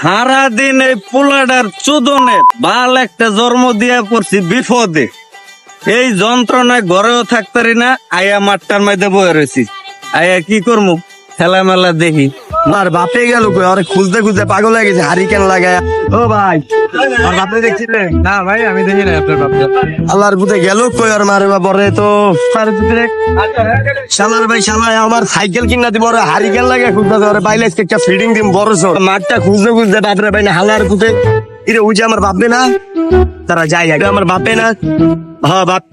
সারা দিন এই পোলাটার চোদনে বাল একটা জন্ম দিয়া পড়ছি বিপদে। এই যন্ত্রণায় ঘরেও থাকতারি না, আয়া মাঠটার মধ্যে বয়ে রয়েছি। আয়া কি করবো, খেলা মেলা দেখি। আর বাপে গেল কই, আরে খুঁজতে খুঁজতে পাগল হয়ে গেছে, হারিকেন লাগায়। ও ভাই, আর বাপে দেখছিলেন? না ভাই, আমি দেখি না আপনার বাপকে। আল্লাহর বুতে গেল কই, আর মারে বাপরে তো শালার ভাই শালায় আমার সাইকেল কিনা দিব, ওরা হারিকেন লাগে খুঁজতে, ওরা বাইলে একটা ফিডিং দিম বড় সর। মাঠটা খুঁজতে খুঁজতে বাপরে ভাই না হালার বুতে ইরে উজে আমার বাপে না, তারা যাই আগে আমার বাপে না। হ্যাঁ বাপ,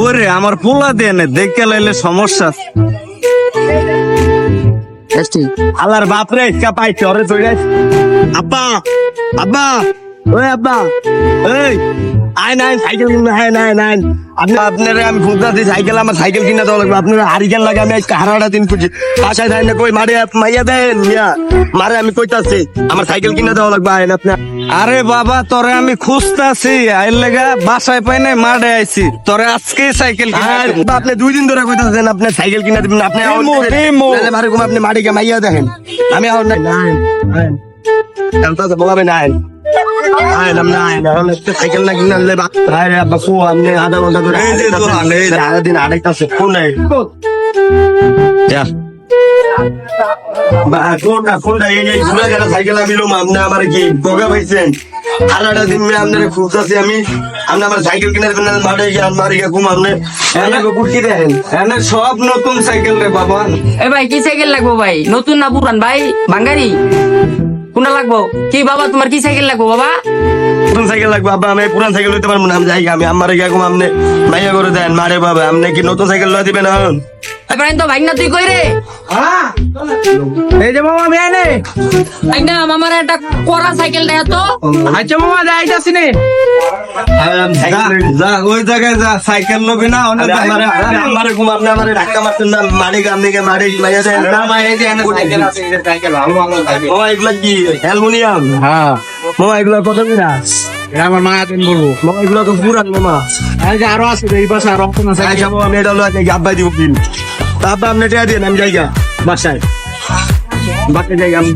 ওরে আমার পোলা দিয়ে নে, দেখে লাইলে সমস্যা। আল্লাহর বাপরে ইচ্ছা পাইছে ওরে চলে। আব্বা আব্বা, ওই আব্বা, এই আয় নাই সাইকেল কিনা, হ্যাঁ নাই নাই আপনারা আমি খুঁজতে সাইকেল, আমার সাইকেল কিনা দেওয়া লাগবে। আপনারা হারিকেন লাগে, আমি হারাটা দিন খুঁজি বাসায় দেয় না কই, মারে মাইয়া দেন মিয়া, মারে আমি কইতাছি আমার সাইকেল কিনা দেওয়া লাগবে। আইন আপনার। আরে বাবা, তোরে আমি খুঁজতাছি, আইল লেগা বাসায় পাই নাই, মাঠে আইছি। তোরে আজকে সাইকেল কিনা দেব। আপনি 2 দিন ধরে কইতাছেন আপনি সাইকেল কিনা দিবেন, আপনি মারে ঘুম আপনি মারে মাইয়া দেখেন। আমি এখন নাই বলাবে নাই সাইকেল না কিনলে আব্বা কো আপনি আধা ঘন্টা ধরে আধা দিন আরেকটাছে ফোন নাই সাইকেল আমি আপনি আমার কি বগা পাইছেন। আলাদা দিন আপনারা খুঁজতেছি আমি, আপনি আমার সাইকেল কিনে দেবেন, মাঠে গিয়ে মারি গিয়ে ঘুম আপনি কুটকি দেখেন। এনে সব নতুন সাইকেল রে বাবা। এ ভাই, কি সাইকেল লাগবো ভাই? নতুন না পুরান ভাই? বাঙ্গারি কোনটা লাগবো? কি বাবা, তোমার কি সাইকেল লাগবো বাবা? নতুন সাইকেল লাগবে আব্বা, আমি পুরান সাইকেল লইতে পারবো না। আমি যাই, আমি আমার গিয়ে ঘুম আপনি মাইয়া করে দেন মারে বাবা। আপনি কি নতুন সাইকেল লই দিবেন এখন? এবার তো ভাই না, তুই কই রে? এই যে মামা, আমি আনে। ভাই না, আমার একটা কড়া সাইকেল দেয় তো। আচ্ছা মামা, যাইতাছি নে। যা ওই জায়গায় যা, সাইকেল লবি না অনেক। আমারে ঘুম আপনি আমারে ধাক্কা মারতেন না, মারে আপনি মারে মাইয়া দেন। সাইকেল আছে, সাইকেল ভালো ভালো সাইকেল। মামা এগুলা কি অ্যালুমিনিয়াম? হ্যাঁ, মামা এগুলা কত কিনা? এটা আমার মা তুমি বলবো। মামা এগুলা তো পুরান মামা। এই যে আরো আছে, এই পাশে আরো কোন আছে? আচ্ছা মামা, আমি এটা লই আব্বাই দিব কিন। আব্বা আপনি টিয়া দিন, আমি যাই বাসায়, বাসায় যাই আমি।